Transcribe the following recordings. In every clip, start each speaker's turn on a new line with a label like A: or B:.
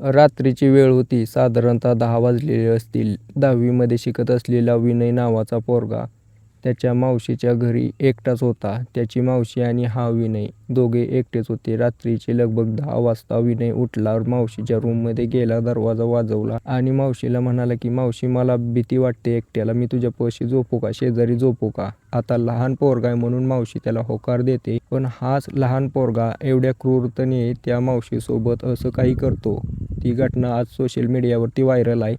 A: रात्रीची वेळ होती. साधारणतः 10 वाजलेले असतील. 10वी शिकत असलेला विनय नावाचा पोरगा त्याच्या मावशीच्या घरी एकटाच होता. त्याची मावशी आणि हा विनय दोघे एकटेच होते. रात्रीचे लगभग 10 वाजता विनय उठला, मावशीच्या रूममध्ये गेला, दरवाजा वाजवला आणि मावशीला म्हणाला की "मावशी, मला भीती वाटते एकट्याला. मी तुझ्यापाशी झोपू का? शेजारी झोपू का?" आता लहान पोरगा आहे म्हणून मावशी त्याला होकार देते. पण हाच लहान पोरगा एवढ्या क्रूरतेने त्या मावशीसोबत असं काही करतो. ती घटना आज सोशल मीडियावरती व्हायरल आहे.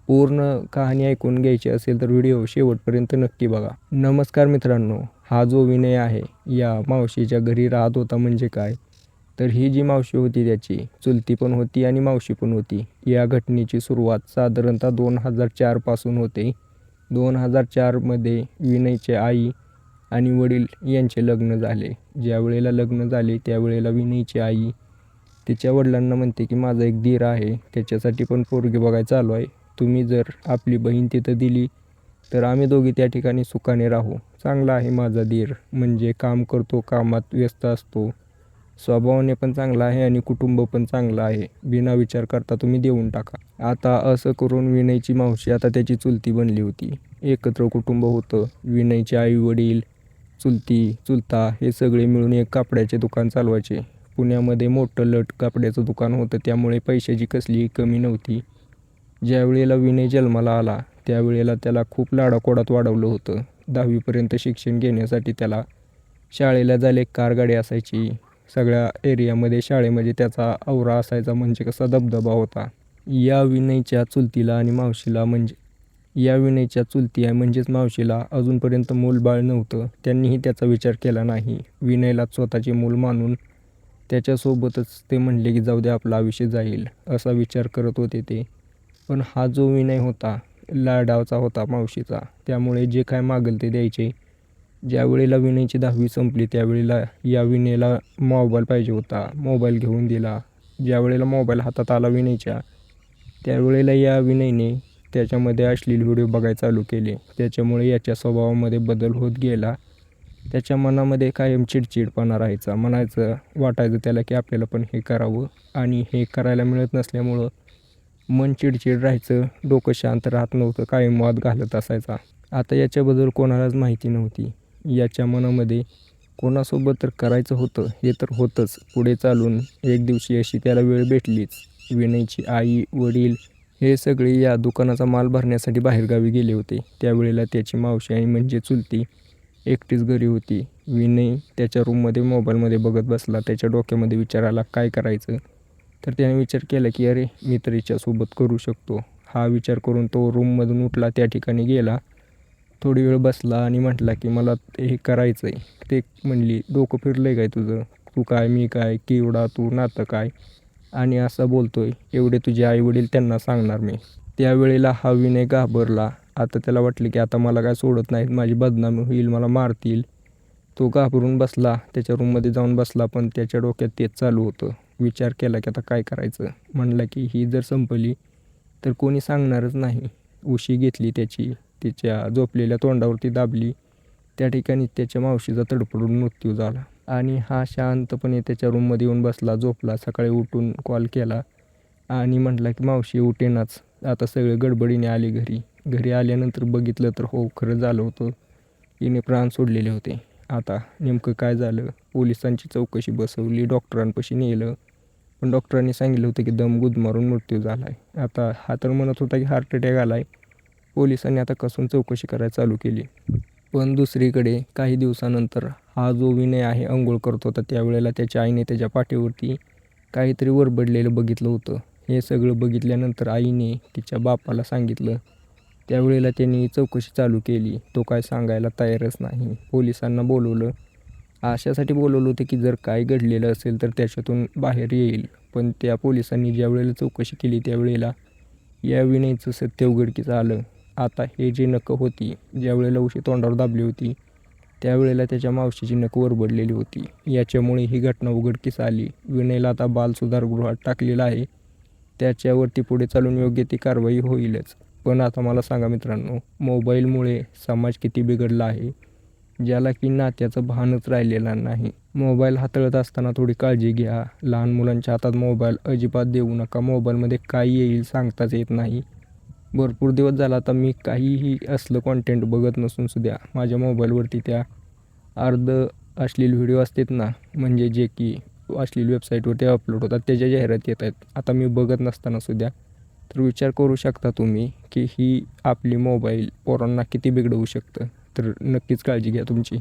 A: पूर्ण कहाणी ऐकून घ्यायची असेल तर व्हिडिओ शेवटपर्यंत नक्की बघा. नमस्कार मित्रांनो, हा जो विनय आहे या मावशीच्या घरी राहत होता. म्हणजे काय तर ही जी मावशी होती त्याची चुलती पण होती आणि मावशी पण होती. या घटनेची सुरुवात साधारणतः 2004 पासून होते. 2004मध्ये विनयचे आई आणि वडील यांचे लग्न झाले. ज्या वेळेला लग्न झाले त्यावेळेला विनयची आई तिच्या वडिलांना म्हणते की "माझा एक दीर आहे, त्याच्यासाठी पण पोरगी बघायला चालू आहे. तुम्ही जर आपली बहीण तिथं दिली तर आम्ही दोघी त्या ठिकाणी सुखाने राहू. चांगला आहे माझा दीर, म्हणजे काम करतो, कामात व्यस्त असतो, स्वभावाने पण चांगला आहे आणि कुटुंब पण चांगलं आहे. बिना विचार करता तुम्ही देऊन टाका." आता असं करून विनयची मावशी आता त्याची चुलती बनली होती. एकत्र कुटुंब होतं. विनयचे आई वडील, चुलती चुलता हे सगळे मिळून एक कापड्याचे दुकान चालवायचे. पुण्यामध्ये मोठं लट कापड्याचं दुकान होतं, त्यामुळे पैशाची कसलीही कमी नव्हती. ज्यावेळेला विनय जन्माला आला त्यावेळेला त्याला खूप लाडाकोडात वाढवलं होतं. 10वीपर्यंत शिक्षण घेण्यासाठी त्याला शाळेला जायला एक कारगाडी असायची. सगळ्या एरियामध्ये शाळेमध्ये त्याचा औरा असायचा, म्हणजे कसा दबदबा होता. या विनयच्या चुलतीला आणि मावशीला या विनयच्या चुलती आहे म्हणजेच मावशीला अजूनपर्यंत मूलबाळ नव्हतं. त्यांनीही त्याचा विचार केला नाही. विनयला स्वतःचे मूल मानून त्याच्यासोबतच ते म्हणले की "जाऊ दे, आपलं आयुष्य जाईल" असा विचार करत होते ते. पण हा जो विनय होता लाडावचा होता मावशीचा, त्यामुळे जे काय मागेल ते द्यायचे. ज्यावेळेला विनयची 10वी संपली त्यावेळेला या विनयला मोबाईल पाहिजे होता. मोबाईल घेऊन दिला. ज्यावेळेला मोबाईल हातात आला विनयच्या त्यावेळेला या विनयने त्याच्यामध्ये अश्लील व्हिडिओ बघायला चालू केले. त्याच्यामुळे याच्या स्वभावामध्ये बदल होत गेला. त्याच्या मनामध्ये कायम चिडचिडपणा राहायचा. वाटायचं त्याला की आपल्याला पण हे करावं, आणि हे करायला मिळत नसल्यामुळं मन चिडचिड राहायचं, डोकं शांत राहत नव्हतं, कायम वाद घालत असायचा. आता याच्याबद्दल कोणालाच माहिती नव्हती. याच्या मनामध्ये कोणासोबत तर करायचं होतं हे तर होतंच. पुढे चालून एक दिवशी अशी त्याला वेळ भेटलीच. विनयची आई वडील हे सगळे या दुकानाचा माल भरण्यासाठी बाहेरगावी गेले होते. त्यावेळेला त्याची मावशी आई म्हणजे चुलती एकटीच घरी होती. विनय त्याच्या रूममध्ये मोबाईलमध्ये बघत बसला. त्याच्या डोक्यामध्ये विचार आला काय करायचं. तर त्याने विचार केला की अरे, मी तर हिच्यासोबत करू शकतो. हा विचार करून तो रूममधून उठला, त्या ठिकाणी गेला. थोडी वेळ बसला आणि म्हटला की "मला हे करायचं आहे." ते म्हणली "डोकं फिरलं आहे काय तुझं? तू काय, मी काय, केवढा तू, नातं काय, आणि असा बोलतोय? एवढे तुझे आईवडील, त्यांना सांगणार मी." त्यावेळेला हा विनय घाबरला. आता त्याला वाटलं की आता मला काय सोडत नाहीत, माझी बदनामी होईल, मला मारतील. तो घाबरून बसला, त्याच्या रूममध्ये जाऊन बसला. पण त्याच्या डोक्यात तेच चालू होतं. विचार केला की आता काय करायचं. म्हणला की ही जर संपली तर कोणी सांगणारच नाही. उशी घेतली त्याची, तिच्या झोपलेल्या तोंडावरती दाबली. त्या ठिकाणी त्याच्या मावशीचा तडफडून मृत्यू झाला. आणि हा शांतपणे त्याच्या रूममध्ये येऊन बसला, झोपला. सकाळी उठून कॉल केला आणि म्हटला की "मावशी उठेनाच." आता सगळे गडबडीने आले घरी. घरी आल्यानंतर बघितलं तर हो, खरं झालं होतं. हिने प्राण सोडलेले होते. आता नेमकं काय झालं, पोलिसांची चौकशी बसवली, डॉक्टरांपाशी नेलं. पण डॉक्टरांनी सांगितलं होतं की दम गुदमारून मृत्यू झाला आहे. आता हा तर म्हणत होता की हार्ट अटॅक आला आहे. पोलिसांनी आता कसून चौकशी करायला चालू केली. पण दुसरीकडे काही दिवसानंतर हा जो विनय आहे अंघोळ करत होता, त्यावेळेला त्याच्या आईने त्याच्या पाठीवरती काहीतरी वरबडलेलं बघितलं होतं. हे सगळं बघितल्यानंतर आईने तिच्या बापाला सांगितलं. त्यावेळेला त्यांनी चौकशी चालू केली. तो काय सांगायला तयारच नाही. पोलिसांना बोलवलं. अशासाठी बोलवलं होतं की जर काय घडलेलं असेल तर त्याच्यातून बाहेर येईल. पण त्या पोलिसांनी ज्यावेळेला चौकशी केली त्यावेळेला या विनयचं सत्य उघडकीस आलं. आता हे जे नखं होती, ज्यावेळेला उशी तोंडावर दाबली होती त्यावेळेला त्याच्या मावशीची नखं वरबडलेली होती. याच्यामुळे ही घटना उघडकीस आली. विनयला आता बालसुधारगृहात टाकलेलं आहे. त्याच्यावरती पुढे चालून योग्य ती कारवाई होईलच. पण आता मला सांगा मित्रांनो, मोबाईलमुळे समाज किती बिघडला आहे. ज्याला की नात्याचं भानच राहिलेलं नाही. मोबाईल हाताळत असताना थोडी काळजी घ्या. लहान मुलांच्या हातात मोबाईल अजिबात देऊ नका. मोबाईलमध्ये काय येईल सांगताच येत नाही. भरपूर दिवस झाला आता मी काहीही असलं कॉन्टेंट बघत नसून सुद्धा माझ्या मोबाईलवरती त्या अश्लील व्हिडिओ असतात ना, म्हणजे जे की अश्लील वेबसाईटवरती अपलोड होतात त्याच्या जाहिरात येत आहेत. आता मी बघत नसताना सुद्धा. तर विचार करू शकता तुम्ही की ही आपली मोबाईल पोरांना किती बिघडवू शकतं. तर नक्कीच काळजी घ्या तुमची.